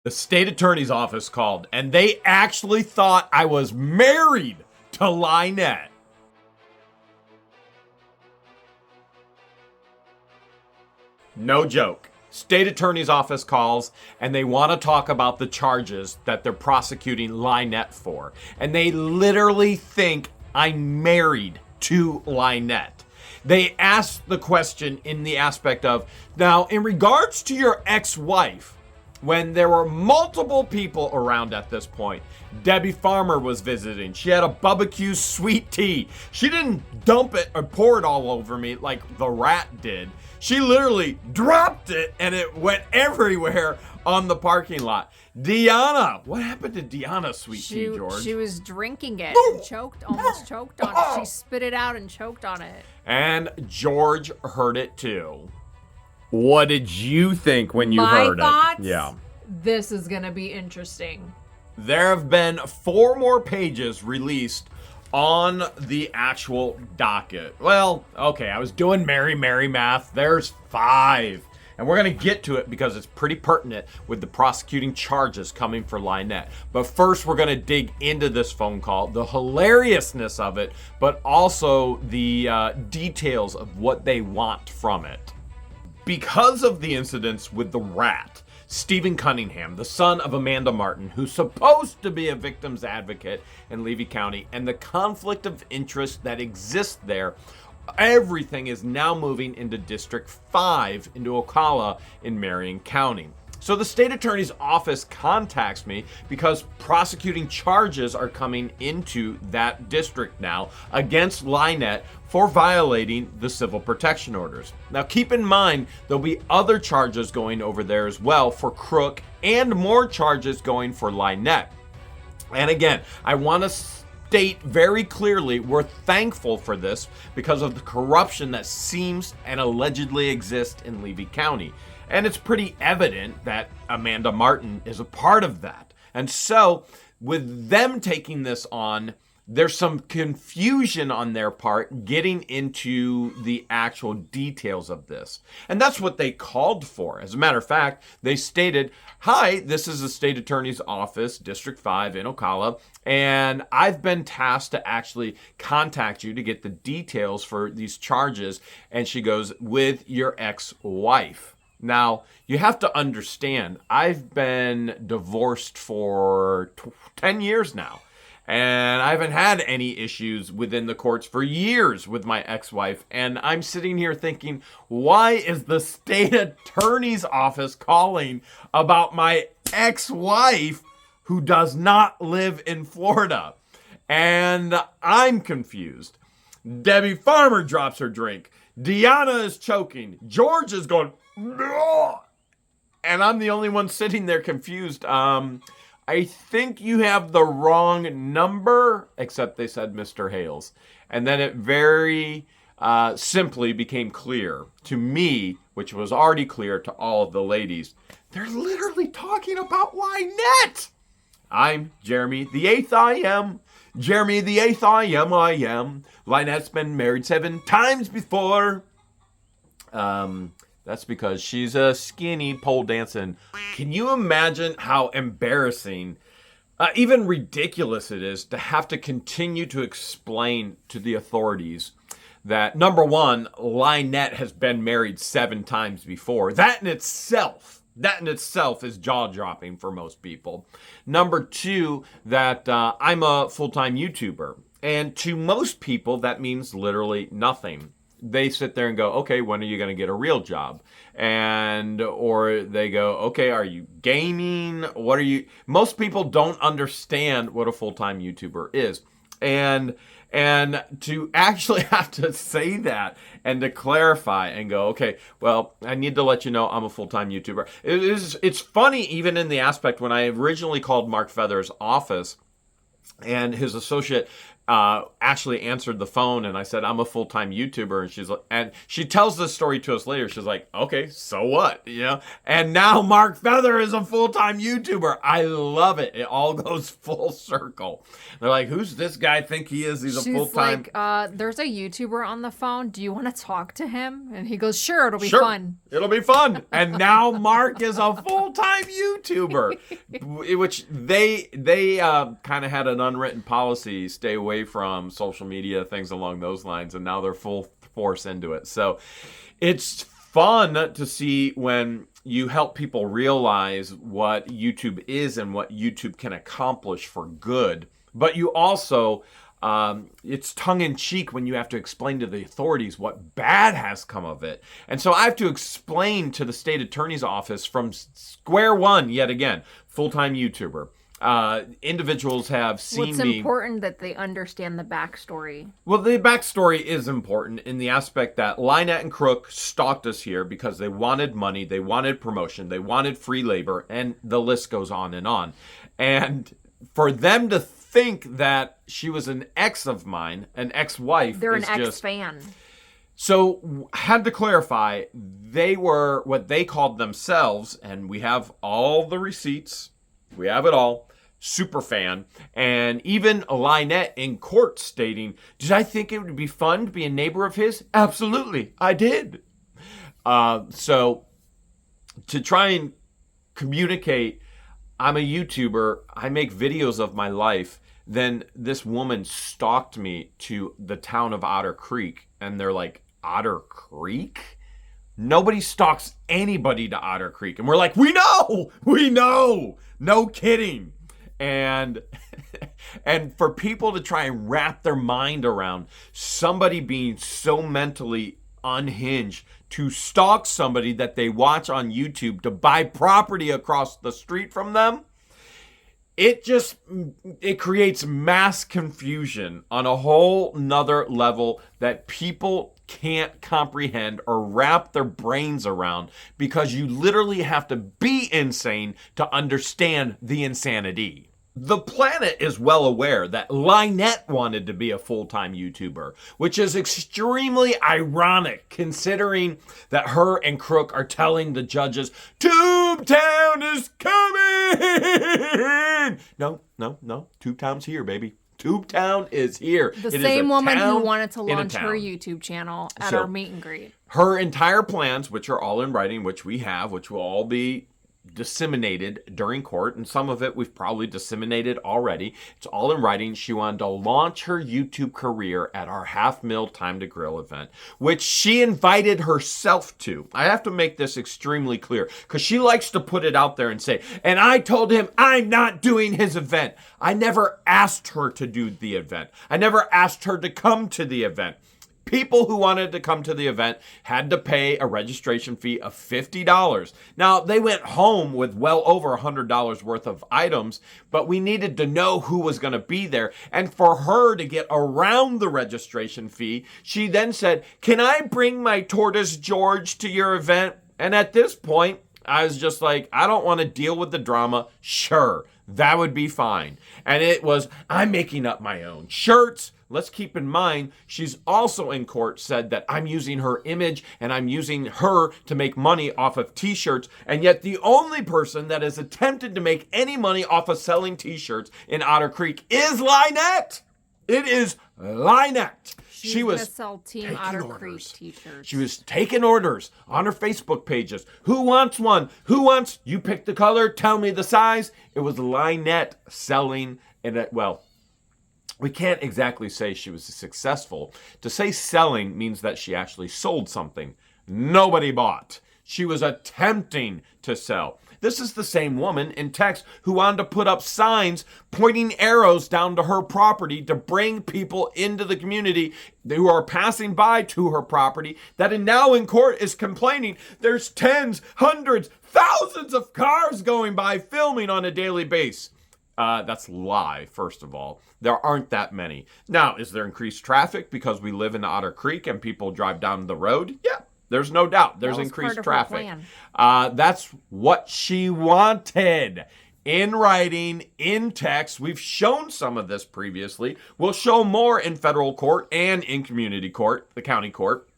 The state attorney's office called, and they actually thought I was married to LIEnette. No joke. State attorney's office calls, and they want to talk about the charges that they're prosecuting LIEnette for. And they literally think I'm married to LIEnette. They ask the question in the aspect of, now, in regards to your ex-wife, when there were multiple people around at this point, Debbie Farmer was visiting. She had a barbecue sweet tea. She didn't dump it or pour it all over me like the rat did. She literally dropped it and it went everywhere on the parking lot. Deanna, what happened to Deanna's sweet tea, George? She was drinking it and almost choked on it. She spit it out and choked on it. And George heard it too. What did you think when you heard thoughts? it? Yeah. This is going to be interesting. There have been 4 more pages released on the actual docket. Well, okay, I was doing Mary math. There's 5. And we're going to get to it because it's pretty pertinent with the prosecuting charges coming for LIEnette. But first, we're going to dig into this phone call, the hilariousness of it, but also the details of what they want from it. Because of the incidents with the rat, Stephen Cunningham, the son of Amanda Martin, who's supposed to be a victim's advocate in Levy County, and the conflict of interest that exists there, everything is now moving into District 5 into Ocala in Marion County. So the state attorney's office contacts me because prosecuting charges are coming into that district now against LIEnette for violating the civil protection orders. Now keep in mind, there'll be other charges going over there as well for Crook and more charges going for LIEnette. And again, I want to state very clearly we're thankful for this because of the corruption that seems and allegedly exists in Levy County. And it's pretty evident that Amanda Martin is a part of that. And so with them taking this on, there's some confusion on their part getting into the actual details of this. And that's what they called for. As a matter of fact, they stated, hi, this is the state attorney's office, District 5 in Ocala, and I've been tasked to actually contact you to get the details for these charges. And she goes, with your ex-wife. Now, you have to understand, I've been divorced for 10 years now. And I haven't had any issues within the courts for years with my ex-wife. And I'm sitting here thinking, why is the state attorney's office calling about my ex-wife who does not live in Florida? And I'm confused. Debbie Farmer drops her drink. Deanna is choking. George is going, "Ugh," and I'm the only one sitting there confused. I think you have the wrong number, except they said Mr. Hales. And then it very simply became clear to me, which was already clear to all of the ladies. They're literally talking about LIEnette. I'm Jeremy the 8th I am. Jeremy the 8th I am. LIEnette's been married 7 times before. That's because she's a skinny pole dancing. Can you imagine how embarrassing, even ridiculous it is to have to continue to explain to the authorities that, number one, LIEnette has been married 7 times before. That in itself is jaw-dropping for most people. Number 2, that I'm a full-time YouTuber. And to most people, that means literally nothing. They sit there and go, okay, when are you going to get a real job? Or they go, okay, are you gaming? What are you? Most people don't understand what a full-time YouTuber is. And to actually have to say that and to clarify and go, okay, well, I need to let you know I'm a full-time YouTuber. It's funny even in the aspect when I originally called Mark Feather's office and his associate actually answered the phone, and I said, I'm a full-time YouTuber. And she tells this story to us later. She's like, okay, so what? And now Mark Feather is a full-time YouTuber. I love it. It all goes full circle. They're like, who's this guy think he is? He's a full-time. She's like, there's a YouTuber on the phone. Do you want to talk to him? And he goes, sure, it'll be fun. It'll be fun. And now Mark is a full-time YouTuber, which they kind of had an unwritten policy, stay away from social media, things along those lines, and now they're full force into it. So it's fun to see when you help people realize what YouTube is and what YouTube can accomplish for good. But you also, it's tongue-in-cheek when you have to explain to the authorities what bad has come of it. And so I have to explain to the state attorney's office from square one, yet again, full-time YouTuber. Individuals have seen me. It's important that they understand the backstory. Well, the backstory is important in the aspect that LIEnette and Crook stalked us here because they wanted money, they wanted promotion, they wanted free labor, and the list goes on and on. And for them to think that she was an ex of mine, an ex-wife, they're an ex-fan. So, had to clarify, they were what they called themselves, and we have all the receipts, we have it all, super fan, and even LIEnette in court stating, did I think it would be fun to be a neighbor of his? Absolutely, I did. So, to try and communicate, I'm a YouTuber, I make videos of my life, then this woman stalked me to the town of Otter Creek, and they're like, Otter Creek? Nobody stalks anybody to Otter Creek. And we're like, we know, no kidding. And for people to try and wrap their mind around somebody being so mentally unhinged to stalk somebody that they watch on YouTube to buy property across the street from them, it creates mass confusion on a whole nother level that people can't comprehend or wrap their brains around, because you literally have to be insane to understand the insanity. The planet is well aware that LIEnette wanted to be a full-time YouTuber, which is extremely ironic considering that her and Crook are telling the judges, Tubetown is coming! No, Tubetown's here, baby. Tubetown is here. The same woman who wanted to launch her YouTube channel at our meet and greet. Her entire plans, which are all in writing, which we have, which will all be disseminated during court, and some of it we've probably disseminated already. It's all in writing. She wanted to launch her YouTube career at our half-mil Time to Grill event, which she invited herself to. I have to make this extremely clear because she likes to put it out there and say, and I told him I'm not doing his event. I never asked her to do the event. I never asked her to come to the event. People who wanted to come to the event had to pay a registration fee of $50. Now, they went home with well over $100 worth of items, but we needed to know who was going to be there. And for her to get around the registration fee, she then said, can I bring my tortoise George to your event? And at this point, I was just like, I don't want to deal with the drama. Sure, that would be fine. And it was, I'm making up my own shirts. Let's keep in mind, she's also in court said that I'm using her image and I'm using her to make money off of t-shirts. And yet the only person that has attempted to make any money off of selling t-shirts in Otter Creek is LIEnette. It is LIEnette. She was sell Team Otter Creek t-shirts. She was taking orders on her Facebook pages. Who wants one? Who wants? You pick the color. Tell me the size. It was LIEnette selling. And we can't exactly say she was successful. To say selling means that she actually sold something. Nobody bought. She was attempting to sell. This is the same woman in text who wanted to put up signs pointing arrows down to her property to bring people into the community who are passing by to her property, that now in court is complaining there's tens, hundreds, thousands of cars going by filming on a daily basis. That's a lie, first of all. There aren't that many. Now, is there increased traffic because we live in Otter Creek and people drive down the road? Yeah, there's no doubt. There's increased traffic. That's what she wanted. in writing, in text. We've shown some of this previously. We'll show more in federal court and in community court, the county court.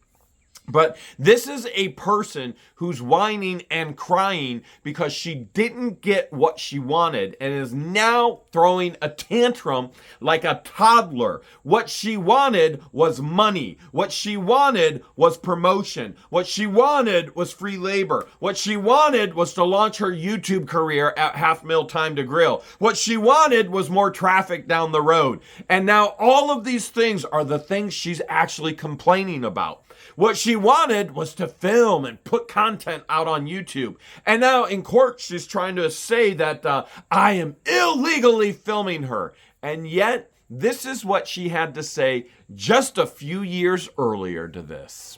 But this is a person who's whining and crying because she didn't get what she wanted and is now throwing a tantrum like a toddler. What she wanted was money. What she wanted was promotion. What she wanted was free labor. What she wanted was to launch her YouTube career at Half Meal Time to Grill. What she wanted was more traffic down the road. And now all of these things are the things she's actually complaining about. What she wanted was to film and put content out on YouTube. And now in court, she's trying to say that I am illegally filming her. And yet, this is what she had to say just a few years earlier to this.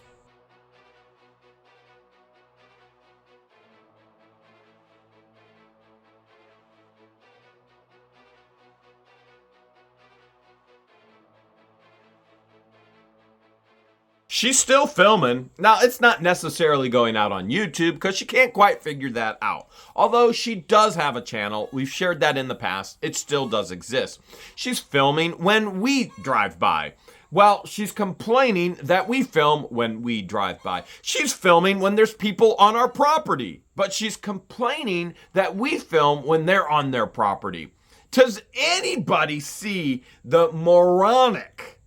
She's still filming. Now, it's not necessarily going out on YouTube because she can't quite figure that out. Although she does have a channel. We've shared that in the past. It still does exist. She's filming when we drive by. Well, she's complaining that we film when we drive by. She's filming when there's people on our property. But she's complaining that we film when they're on their property. Does anybody see the moronic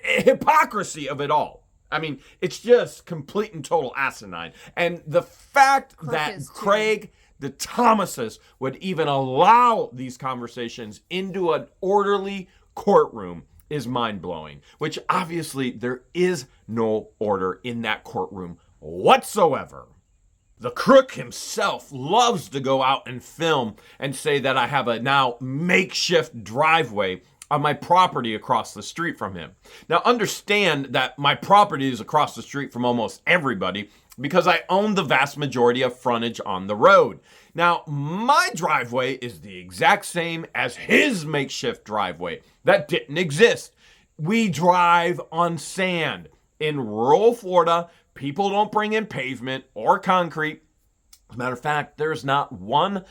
hypocrisy of it all? I mean, it's just complete and total asinine. And the fact that Craig, the Thomases, would even allow these conversations into an orderly courtroom is mind-blowing, which obviously there is no order in that courtroom whatsoever. The crook himself loves to go out and film and say that I have a now makeshift driveway on my property across the street from him. Now understand that my property is across the street from almost everybody because I own the vast majority of frontage on the road. Now my driveway is the exact same as his makeshift driveway. That didn't exist. We drive on sand. In rural Florida, people don't bring in pavement or concrete. As a matter of fact, there's not one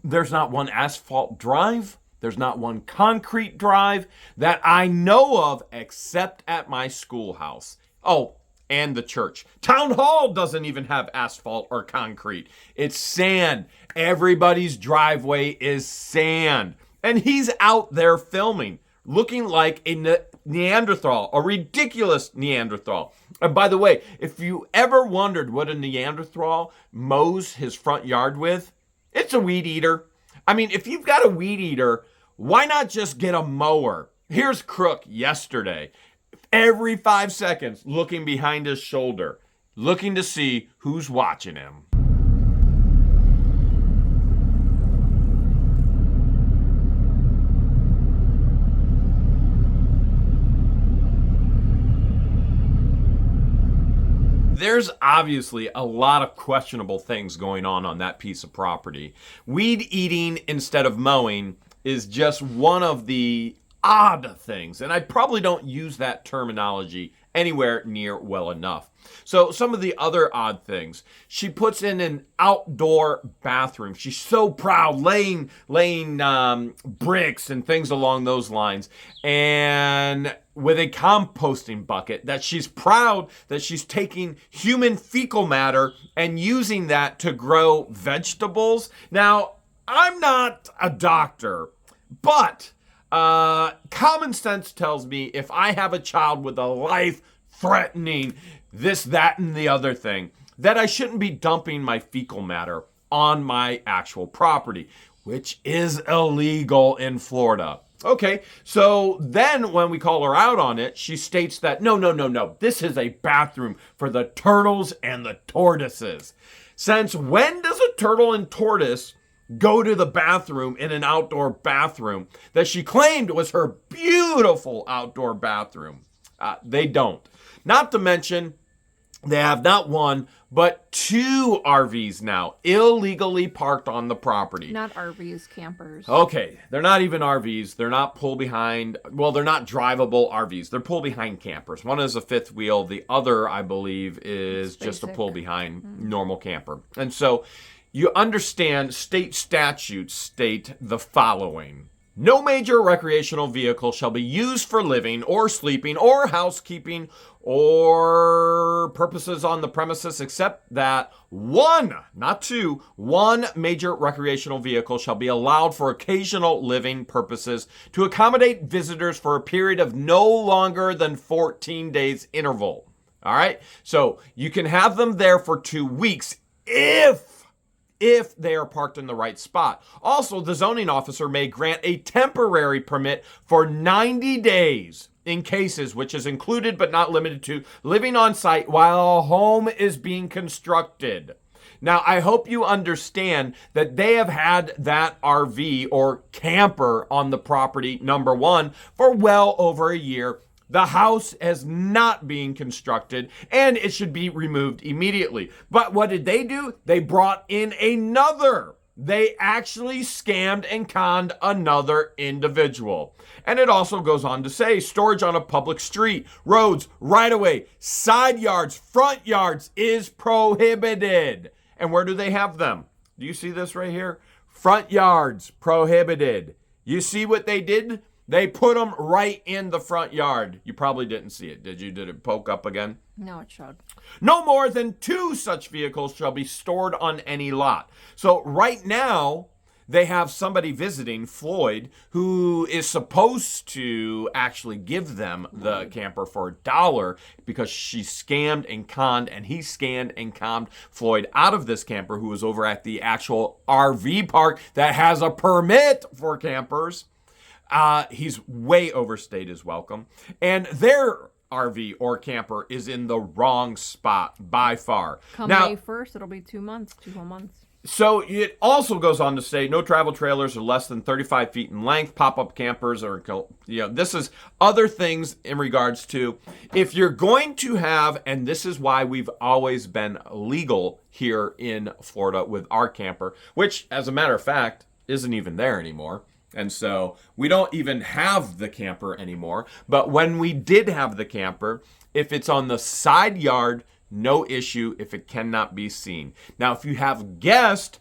asphalt drive. There's not one concrete drive that I know of except at my schoolhouse. Oh, and the church. Town Hall doesn't even have asphalt or concrete. It's sand. Everybody's driveway is sand. And he's out there filming, looking like a Neanderthal, a ridiculous Neanderthal. And by the way, if you ever wondered what a Neanderthal mows his front yard with, it's a weed eater. I mean, if you've got a weed eater, why not just get a mower? Here's Crook yesterday, every 5 seconds, looking behind his shoulder, looking to see who's watching him. There's obviously a lot of questionable things going on that piece of property. Weed eating instead of mowing is just one of the odd things, and I probably don't use that terminology anywhere near well enough. So some of the other odd things, she puts in an outdoor bathroom. She's so proud, laying bricks and things along those lines, and with a composting bucket that she's proud that she's taking human fecal matter and using that to grow vegetables. Now, I'm not a doctor, but common sense tells me if I have a child with a life-threatening this, that, and the other thing, that I shouldn't be dumping my fecal matter on my actual property, which is illegal in Florida. Okay, so then when we call her out on it, she states that, no, this is a bathroom for the turtles and the tortoises. Since when does a turtle and tortoise go to the bathroom in an outdoor bathroom that she claimed was her beautiful outdoor bathroom? They don't. Not to mention, they have not one, but 2 RVs now illegally parked on the property. Not RVs, campers. Okay, they're not even RVs. They're not pull behind. Well, they're not drivable RVs. They're pull behind campers. One is a 5th wheel. The other, I believe, is just a pull behind normal camper. And so you understand state statutes state the following. No major recreational vehicle shall be used for living or sleeping or housekeeping or purposes on the premises except that one, not two, one major recreational vehicle shall be allowed for occasional living purposes to accommodate visitors for a period of no longer than 14 days interval. All right? So you can have them there for 2 weeks if they are parked in the right spot. Also, the zoning officer may grant a temporary permit for 90 days in cases which is included but not limited to living on site while a home is being constructed. Now, I hope you understand that they have had that RV or camper on the property, number one, for well over a year. The house is not being constructed and it should be removed immediately. But what did they do? They brought in another. They actually scammed and conned another individual. And it also goes on to say storage on a public street, roads, right of way, side yards, front yards is prohibited. And where do they have them? Do you see this right here? Front yards prohibited. You see what they did? They put them right in the front yard. You probably didn't see it, did you? Did it poke up again? No, it showed. No more than 2 such vehicles shall be stored on any lot. So right now, they have somebody visiting, Floyd, who is supposed to actually give them the camper for $1 because she scammed and conned, and he scammed and conned Floyd out of this camper who was over at the actual RV park that has a permit for campers. He's way overstayed his welcome. And their RV or camper is in the wrong spot by far. Come now, May 1st, it'll be 2 months, 2 whole months. So it also goes on to say no travel trailers are less than 35 feet in length, pop-up campers, or, this is other things in regards to if you're going to have, and this is why we've always been legal here in Florida with our camper, which, as a matter of fact, isn't even there anymore. And so we don't even have the camper anymore. But when we did have the camper, if it's on the side yard, no issue if it cannot be seen. Now, if you have guests,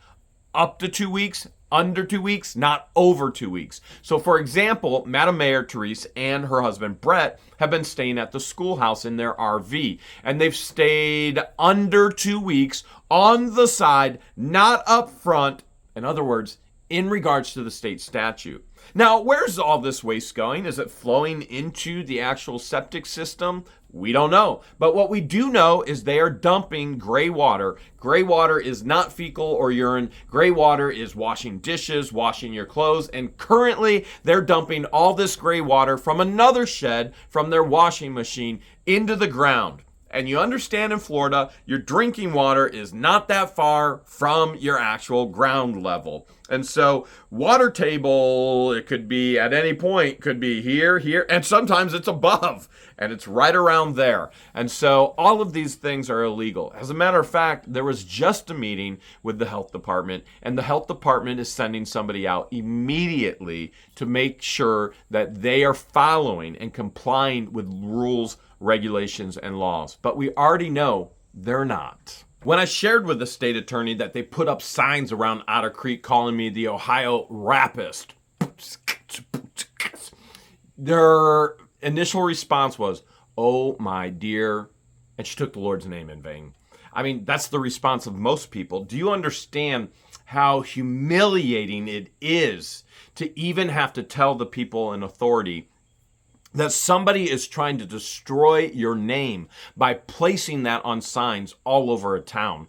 up to 2 weeks, under 2 weeks, not over 2 weeks. So, for example, Madam Mayor Therese and her husband Brett have been staying at the schoolhouse in their RV. And they've stayed under 2 weeks on the side, not up front. In other words, in regards to the state statute. Now, where's all this waste going? Is it flowing into the actual septic system? We don't know. But what we do know is they are dumping gray water. Gray water is not fecal or urine. Gray water is washing dishes, washing your clothes. And currently, they're dumping all this gray water from another shed from their washing machine into the ground. And you understand in Florida, your drinking water is not that far from your actual ground level. And so water table, it could be at any point, could be here, and sometimes it's above, and it's right around there. And so all of these things are illegal. As a matter of fact, there was just a meeting with the health department, and the health department is sending somebody out immediately to make sure that they are following and complying with rules, regulations, and laws. But we already know they're not. When I shared with the state attorney that they put up signs around Otter Creek calling me the Ohio rapist, their initial response was, "Oh my dear," and she took the Lord's name in vain. I mean, that's the response of most people. Do you understand how humiliating it is to even have to tell the people in authority that somebody is trying to destroy your name by placing that on signs all over a town?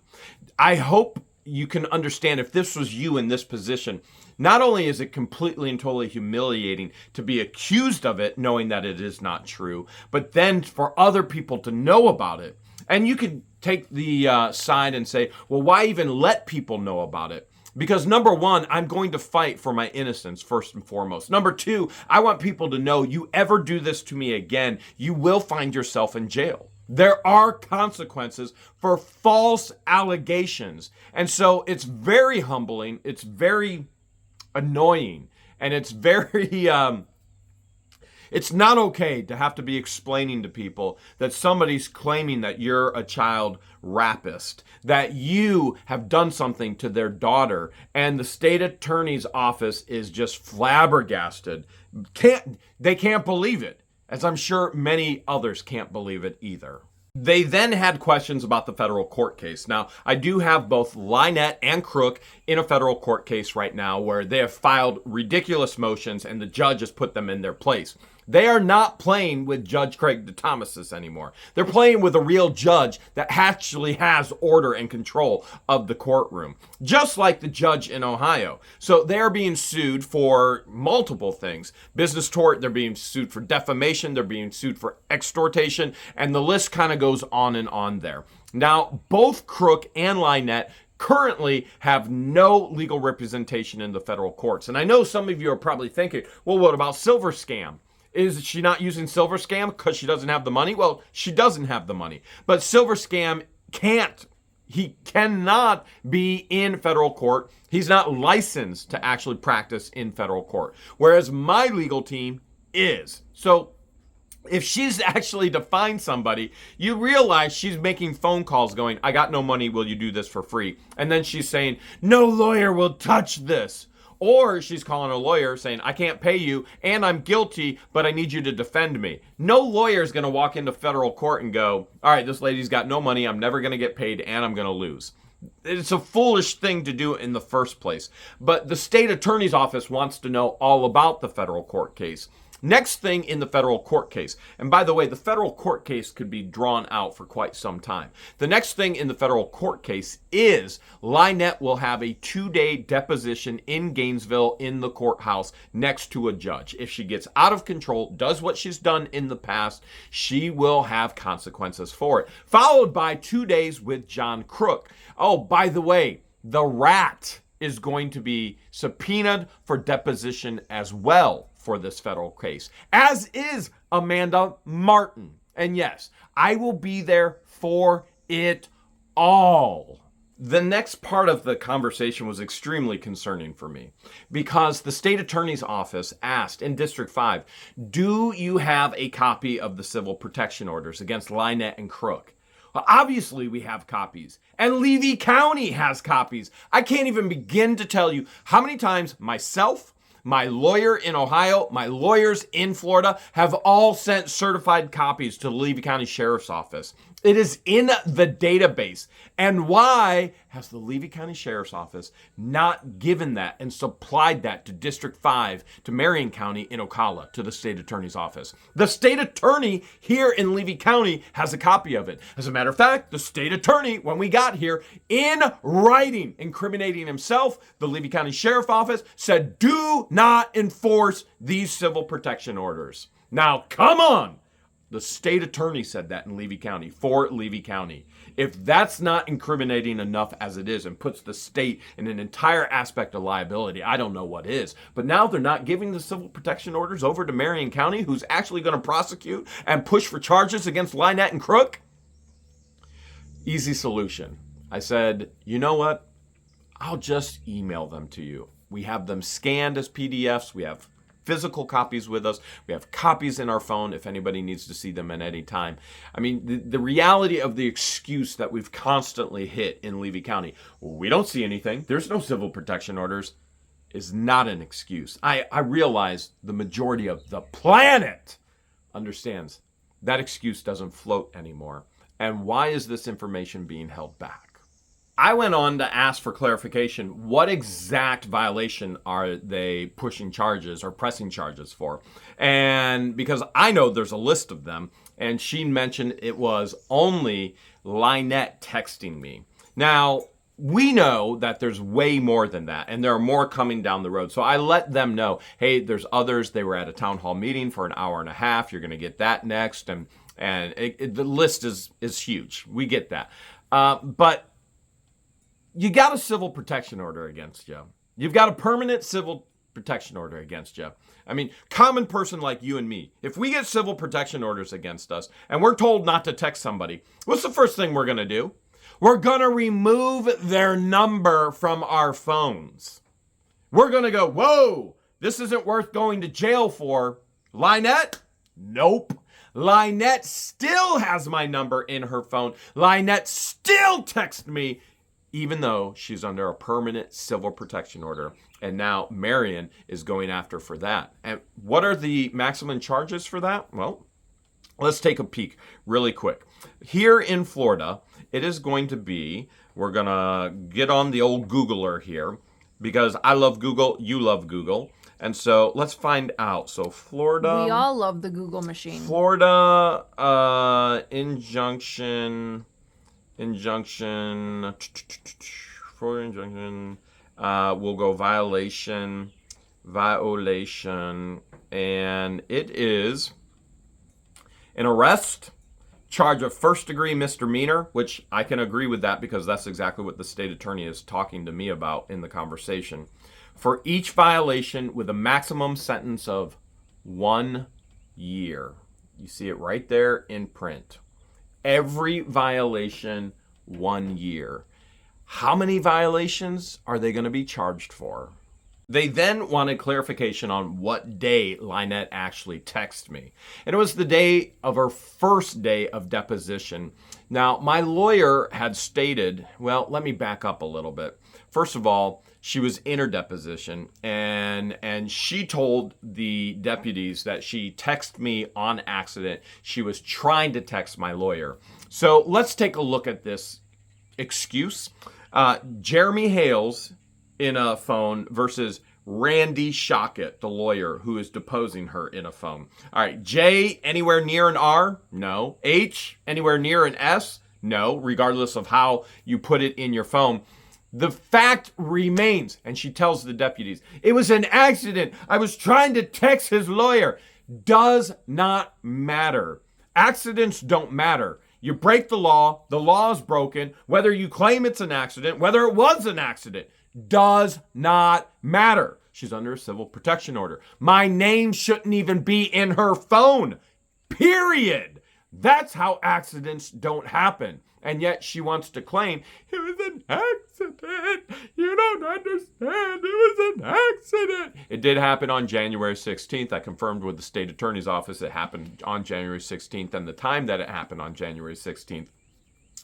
I hope you can understand if this was you in this position, not only is it completely and totally humiliating to be accused of it, knowing that it is not true, but then for other people to know about it. And you could take the side and say, well, why even let people know about it? Because number one, I'm going to fight for my innocence first and foremost. Number two, I want people to know you ever do this to me again, you will find yourself in jail. There are consequences for false allegations. And so it's very humbling, it's very annoying, and it's very It's not okay to have to be explaining to people that somebody's claiming that you're a child rapist, that you have done something to their daughter, and the state attorney's office is just flabbergasted. They can't believe it, as I'm sure many others can't believe it either. They then had questions about the federal court case. Now, I do have both LIEnette and Crook in a federal court case right now where they have filed ridiculous motions and the judge has put them in their place. They are not playing with Judge Craig DeThomasis anymore. They're playing with a real judge that actually has order and control of the courtroom, just like the judge in Ohio. So they're being sued for multiple things. Business tort, they're being sued for defamation, they're being sued for extortation, and the list kind of goes on and on there. Now, both Crook and LIEnette currently have no legal representation in the federal courts. And I know some of you are probably thinking, well, what about Silver Scam? Is she not using Silver Scam because she doesn't have the money? Well, she doesn't have the money. But Silver Scam he cannot be in federal court. He's not licensed to actually practice in federal court. Whereas my legal team is. So if she's actually defined somebody, you realize she's making phone calls going, I got no money, will you do this for free? And then she's saying, no lawyer will touch this. Or she's calling a lawyer saying, I can't pay you and I'm guilty, but I need you to defend me. No lawyer is going to walk into federal court and go, all right, this lady's got no money, I'm never going to get paid, and I'm going to lose. It's a foolish thing to do in the first place. But the state attorney's office wants to know all about the federal court case. Next thing in the federal court case, and by the way, the federal court case could be drawn out for quite some time. The next thing in the federal court case is LIEnette will have a 2-day deposition in Gainesville in the courthouse next to a judge. If she gets out of control, does what she's done in the past, she will have consequences for it. Followed by 2 days with John Crook. Oh, by the way, the rat is going to be subpoenaed for deposition as well for this federal case, as is Amanda Martin. And yes, I will be there for it all. The next part of the conversation was extremely concerning for me because the state attorney's office asked in District 5, do you have a copy of the civil protection orders against LIEnette and Crook? Well, obviously we have copies, and Levy County has copies. I can't even begin to tell you how many times myself, my lawyer in Ohio, my lawyers in Florida have all sent certified copies to the Levy County Sheriff's Office. It is in the database. And why has the Levy County Sheriff's Office not given that and supplied that to District 5, to Marion County in Ocala, to the state attorney's office? The state attorney here in Levy County has a copy of it. As a matter of fact, the state attorney, when we got here, in writing, incriminating himself, the Levy County Sheriff's Office said, do not enforce these civil protection orders. Now, come on. The state attorney said that in Levy County, for Levy County. If that's not incriminating enough as it is and puts the state in an entire aspect of liability, I don't know what is. But now they're not giving the civil protection orders over to Marion County, who's actually going to prosecute and push for charges against LIEnette and Crook? Easy solution. I said, you know what? I'll just email them to you. We have them scanned as PDFs. We have physical copies with us. We have copies in our phone if anybody needs to see them at any time. I mean, the reality of the excuse that we've constantly hit in Levy County, we don't see anything, there's no civil protection orders, is not an excuse. I realize the majority of the planet understands that excuse doesn't float anymore. And why is this information being held back? I went on to ask for clarification. What exact violation are they pushing charges or pressing charges for? And because I know there's a list of them, and she mentioned it was only LIEnette texting me. Now, we know that there's way more than that, and there are more coming down the road. So I let them know, hey, there's others. They were at a town hall meeting for an hour and a half. You're going to get that next. And the list is huge. We get that. But you got a civil protection order against you. You've got a permanent civil protection order against you. I mean, common person like you and me, if we get civil protection orders against us and we're told not to text somebody, what's the first thing we're going to do? We're going to remove their number from our phones. We're going to go, whoa, this isn't worth going to jail for. LIEnette? Nope. LIEnette still has my number in her phone. LIEnette still texts me, even though she's under a permanent civil protection order. And now Marion is going after for that. And what are the maximum charges for that? Well, let's take a peek really quick. Here in Florida, it is going to be, we're going to get on the old Googler here, because I love Google, you love Google. And so let's find out. So Florida. We all love the Google machine. Florida injunction. Florida injunction. We'll go violation. And it is an arrest, charge of first-degree misdemeanor, which I can agree with that because that's exactly what the state attorney is talking to me about in the conversation. For each violation with a maximum sentence of 1 year. You see it right there in print. Every violation, 1 year. How many violations are they going to be charged for? They then wanted clarification on what day LIEnette actually texted me. And it was the day of her first day of deposition. Now, my lawyer had stated, well, let me back up a little bit. First of all, she was in her deposition, and she told the deputies that she texted me on accident. She was trying to text my lawyer. So let's take a look at this excuse. Jeremy Hales in a phone versus Randy Shockett, the lawyer who is deposing her in a phone. All right, J, anywhere near an R? No. H, anywhere near an S? No, regardless of how you put it in your phone. The fact remains, and she tells the deputies, it was an accident. I was trying to text his lawyer. Does not matter. Accidents don't matter. You break the law is broken, whether you claim it's an accident, whether it was an accident, does not matter. She's under a civil protection order. My name shouldn't even be in her phone, period. That's how accidents don't happen. And yet she wants to claim, it was an accident. You don't understand. It was an accident. It did happen on January 16th. I confirmed with the state attorney's office it happened on January 16th. And the time that it happened on January 16th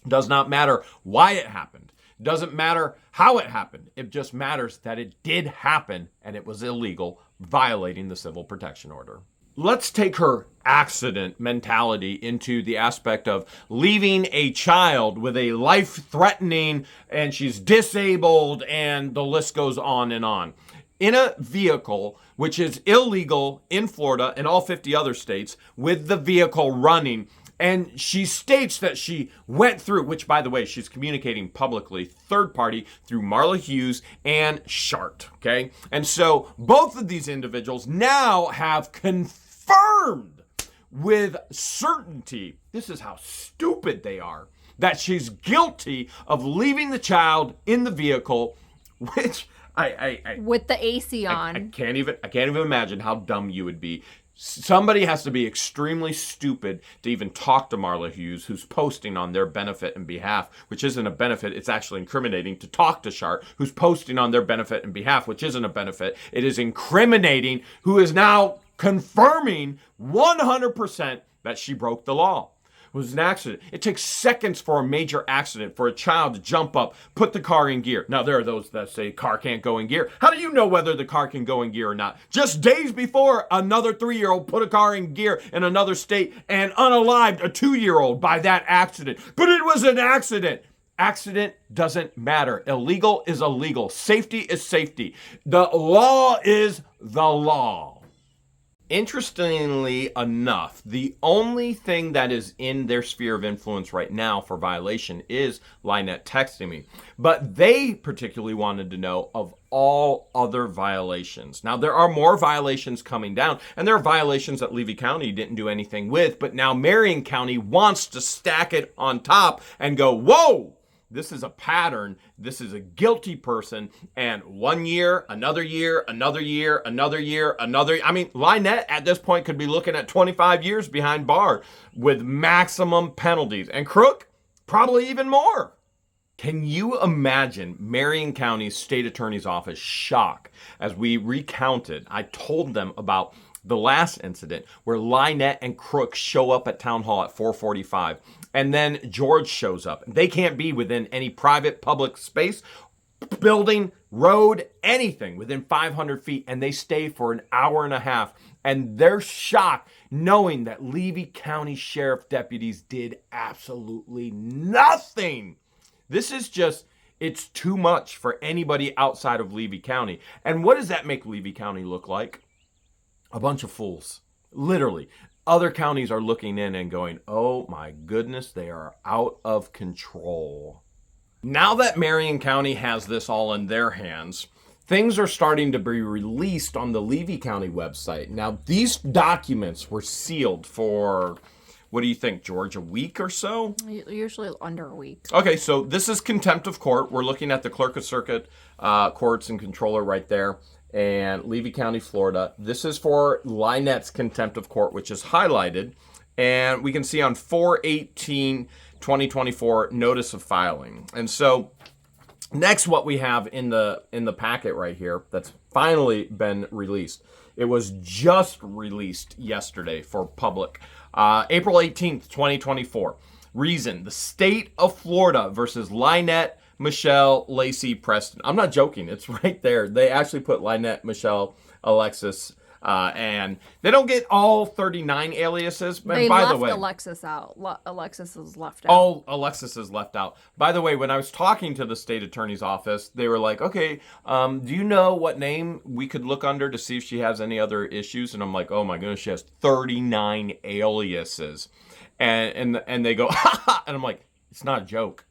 does not matter why it happened. Doesn't matter how it happened. It just matters that it did happen and it was illegal, violating the civil protection order. Let's take her accident mentality into the aspect of leaving a child with a life-threatening, and she's disabled, and the list goes on and on. In a vehicle, which is illegal in Florida and all 50 other states, with the vehicle running. And she states that she went through, which, by the way, she's communicating publicly, third party, through Marla Hughes and Shart, okay? And so both of these individuals now have confirmed with certainty, this is how stupid they are, that she's guilty of leaving the child in the vehicle, which with the AC on. I can't even imagine how dumb you would be. Somebody has to be extremely stupid to even talk to Marla Hughes, who's posting on their benefit and behalf, which isn't a benefit. It's actually incriminating to talk to Shart, who's posting on their benefit and behalf, which isn't a benefit. It is incriminating, who is now confirming 100% that she broke the law. It was an accident. It takes seconds for a major accident for a child to jump up, put the car in gear. Now, there are those that say car can't go in gear. How do you know whether the car can go in gear or not? Just days before, another 3-year-old put a car in gear in another state and unalived a 2-year-old by that accident. But it was an accident. Accident doesn't matter. Illegal is illegal. Safety is safety. The law is the law. Interestingly enough, the only thing that is in their sphere of influence right now for violation is LIEnette texting me. But they particularly wanted to know of all other violations. Now, there are more violations coming down, and there are violations that Levy County didn't do anything with, but now Marion County wants to stack it on top and go, whoa! This is a pattern. This is a guilty person. And 1 year, another year, another year, another year, another. I mean, LIEnette at this point could be looking at 25 years behind bars with maximum penalties. And Crook, probably even more. Can you imagine Marion County's state attorney's office shock as we recounted? I told them about the last incident where LIEnette and Crook show up at town hall at 4:45, and then George shows up. They can't be within any private public space, building, road, anything within 500 feet, and they stay for an hour and a half, and they're shocked knowing that Levy County Sheriff deputies did absolutely nothing. This is just, it's too much for anybody outside of Levy County. And what does that make Levy County look like? A bunch of fools. Literally. Other counties are looking in and going, oh my goodness, they are out of control. Now that Marion County has this all in their hands, things are starting to be released on the Levy County website. Now, these documents were sealed for, what do you think, George, a week or so? Usually under a week. Okay, so this is contempt of court. We're looking at the clerk of circuit courts and controller right there, and Levy County, Florida. This is for LIEnette's contempt of court, which is highlighted, and we can see on 4/18/2024 notice of filing. And so next, what we have in the packet right here that's finally been released. It was just released yesterday for public. April 18th, 2024. Reason: the state of Florida versus LIEnette, Michelle, Lacey, Preston. I'm not joking. It's right there. They actually put LIEnette, Michelle, Alexis, and they don't get all 39 aliases. But They by left the way, Alexis out. Alexis is left out. oh, Alexis is left out. By the way, when I was talking to the state attorney's office, they were like, okay, do you know what name we could look under to see if she has any other issues? And I'm like, oh my goodness, she has 39 aliases. And they go, ha ha. And I'm like, it's not a joke.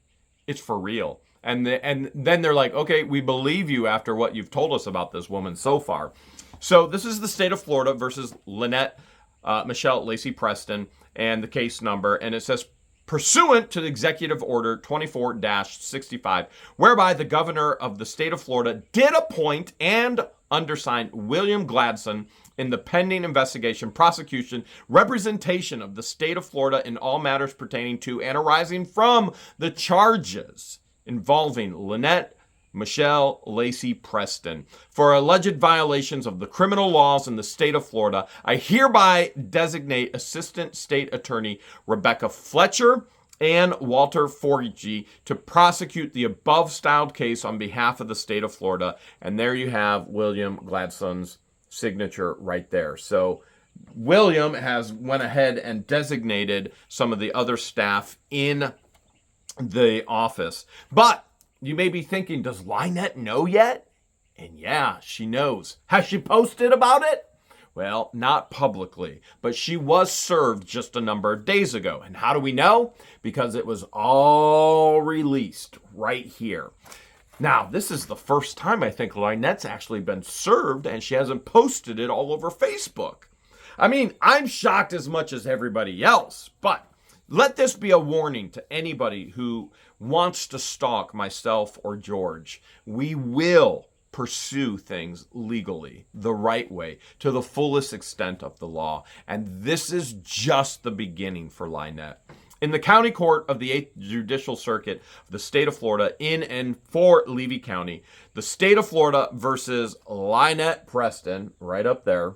It's for real. And then they're like, okay, we believe you after what you've told us about this woman so far. So this is the state of Florida versus LIEnette, Michelle, Lacey, Preston, and the case number. And it says, pursuant to the Executive Order 24-65, whereby the governor of the state of Florida did appoint and undersign William Gladson in the pending investigation, prosecution, representation of the state of Florida in all matters pertaining to and arising from the charges involving LIEnette, Michelle, Lacey, Preston, for alleged violations of the criminal laws in the state of Florida. I hereby designate Assistant State Attorney Rebecca Fletcher and Walter Forgy to prosecute the above-styled case on behalf of the state of Florida. And there you have William Gladson's signature right there. So William has went ahead and designated some of the other staff in the office. But you may be thinking, does LIEnette know yet? And yeah, she knows. Has she posted about it? Well, not publicly, but she was served just a number of days ago. And how do we know? Because it was all released right here. Now, this is the first time I think LIEnette's actually been served, and she hasn't posted it all over Facebook. I mean, I'm shocked as much as everybody else, but let this be a warning to anybody who wants to stalk myself or George. We will pursue things legally, the right way, to the fullest extent of the law. And this is just the beginning for LIEnette. In the county court of the 8th Judicial Circuit of the state of Florida, in and for Levy County, the state of Florida versus LIEnette Preston, right up there.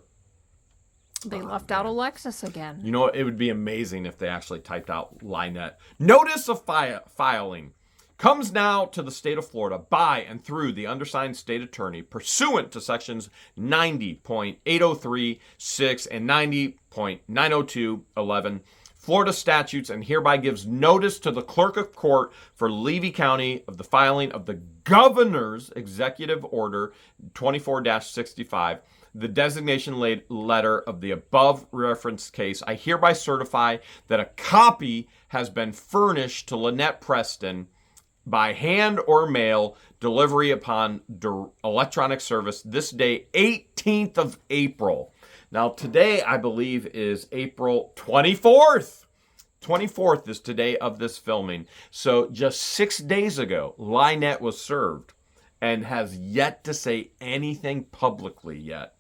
They left out Alexis again. You know, it would be amazing if they actually typed out LIEnette. Notice of filing comes now to the state of Florida by and through the undersigned state attorney pursuant to sections 90.8036 and 90.90211 Florida statutes, and hereby gives notice to the clerk of court for Levy County of the filing of the governor's executive order 24-65, the designation letter of the above referenced case. I hereby certify that a copy has been furnished to LIEnette Preston by hand or mail, delivery upon electronic service this day, 18th of April. Now, today, I believe, is April 24th. 24th is today of this filming. So just 6 days ago, LIEnette was served and has yet to say anything publicly yet.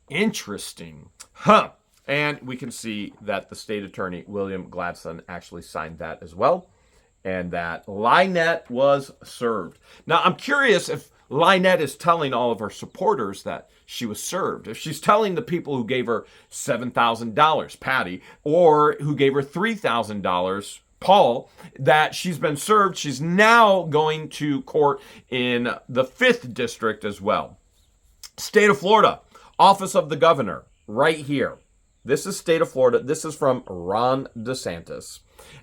Interesting. Huh. And we can see that the state attorney, William Gladson, actually signed that as well. and that LIEnette was served. Now, I'm curious if LIEnette is telling all of her supporters that she was served. If she's telling the people who gave her $7,000, Patty, or who gave her $3,000, Paul, that she's been served. She's now going to court in the 5th district as well. State of Florida, Office of the Governor, right here. This is State of Florida. This is from Ron DeSantis.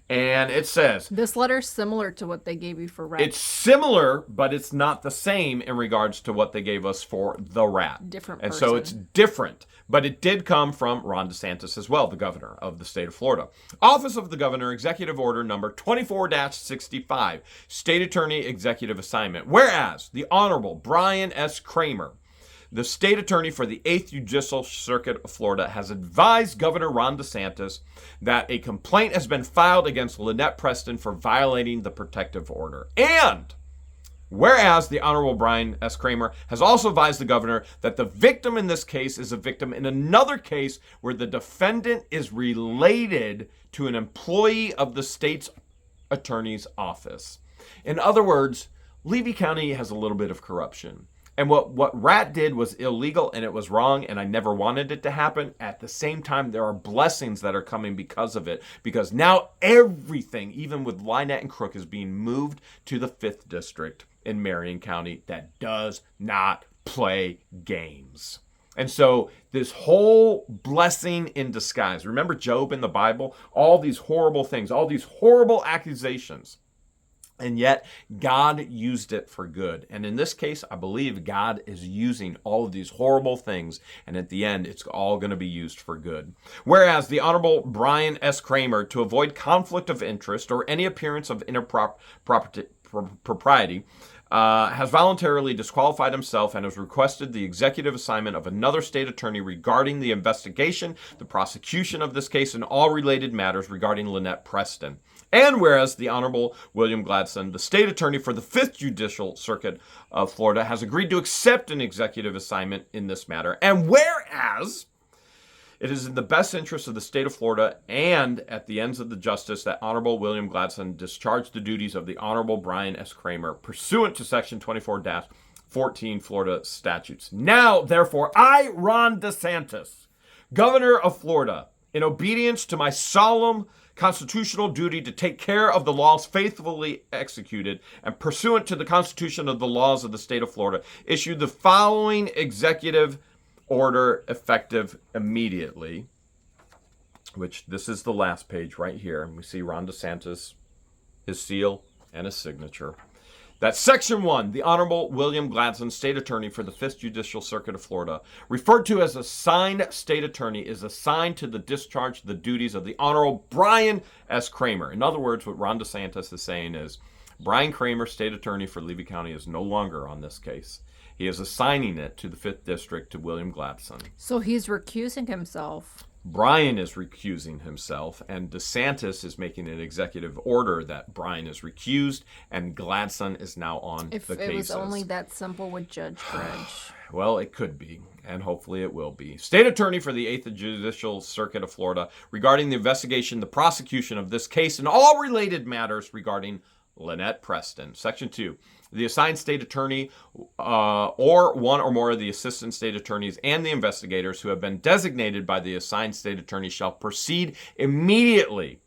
And it says, This letter's similar to what they gave you for rat. it's similar, but it's not the same in regards to what they gave us for the rat. Different And so it's person. different. But it did come from Ron DeSantis as well, the governor of the state of Florida. Office of the Governor, Executive Order number 24-65, State Attorney Executive Assignment. Whereas the Honorable Brian S. Kramer, the state attorney for the 8th Judicial Circuit of Florida, has advised Governor Ron DeSantis that a complaint has been filed against LIEnette Preston for violating the protective order. And whereas the Honorable Brian S. Kramer has also advised the governor that the victim in this case is a victim in another case where the defendant is related to an employee of the state's attorney's office. In other words, Levy County has a little bit of corruption. And what Rat did was illegal and it was wrong, and I never wanted it to happen. At the same time, there are blessings that are coming because of it, because now everything, even with LIEnette and Crook, is being moved to the 5th district in Marion County that does not play games. And so this whole blessing in disguise. Remember Job in the Bible? All these horrible things, all these horrible accusations. And yet, God used it for good. And in this case, I believe God is using all of these horrible things, and at the end, it's all going to be used for good. Whereas the Honorable Brian S. Kramer, to avoid conflict of interest or any appearance of impropriety, has voluntarily disqualified himself and has requested the executive assignment of another state attorney regarding the investigation, the prosecution of this case, and all related matters regarding LIEnette Preston. And whereas the Honorable William Gladson, the state attorney for the 5th Judicial Circuit of Florida, has agreed to accept an executive assignment in this matter. And whereas it is in the best interest of the state of Florida and at the ends of the justice that Honorable William Gladson discharge the duties of the Honorable Brian S. Kramer pursuant to Section 24-14 Florida statutes. Now, therefore, I, Ron DeSantis, Governor of Florida, in obedience to my solemn constitutional duty to take care of the laws faithfully executed and pursuant to the Constitution of the laws of the state of Florida, issue the following executive order effective immediately, which this is the last page right here. And we see Ron DeSantis, his seal, and his signature. That Section 1, the Honorable William Gladson, State Attorney for the 5th Judicial Circuit of Florida, referred to as assigned State Attorney, is assigned to the discharge of the duties of the Honorable Brian S. Kramer. In other words, what Ron DeSantis is saying is, Brian Kramer, State Attorney for Levy County, is no longer on this case. He is assigning it to the 5th District to William Gladson. So he's recusing himself. Brian is recusing himself, and DeSantis is making an executive order that Brian is recused, and Gladson is now on If the it cases. was only that simple with Judge Dredge. Well, it could be, and hopefully it will be. State Attorney for the 8th Judicial Circuit of Florida regarding the investigation, the prosecution of this case, and all related matters regarding LIEnette Preston. Section 2. The assigned state attorney or one or more of the assistant state attorneys and the investigators who have been designated by the assigned state attorney shall proceed immediately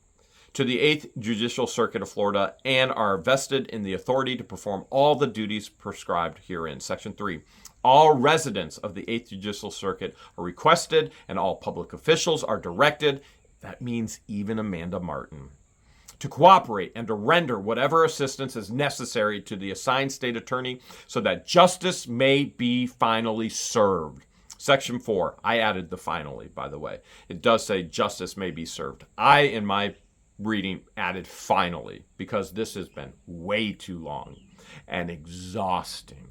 to the 8th Judicial Circuit of Florida and are vested in the authority to perform all the duties prescribed herein. Section 3. All residents of the 8th Judicial Circuit are requested and all public officials are directed, that means even Amanda Martin, to cooperate and to render whatever assistance is necessary to the assigned state attorney so that justice may be finally served. Section 4, I added the finally, by the way. It does say justice may be served. I, in my reading, added finally because this has been way too long and exhausting.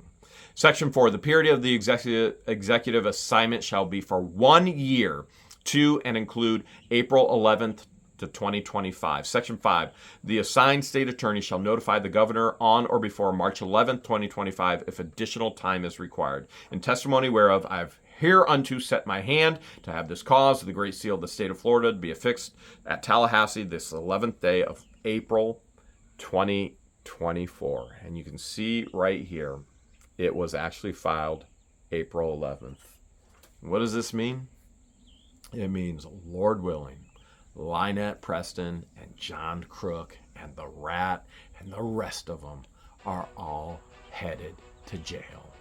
Section 4, the period of the executive assignment shall be for 1 year to and include April 11th, to 2025. Section 5, the assigned state attorney shall notify the governor on or before March 11th, 2025 if additional time is required. In testimony whereof I have hereunto set my hand to have this cause of the great seal of the state of Florida to be affixed at Tallahassee this 11th day of April 2024. And you can see right here, it was actually filed April 11th. What does this mean? It means, Lord willing, LIEnette Preston and John Crook and the Rat and the rest of them are all headed to jail.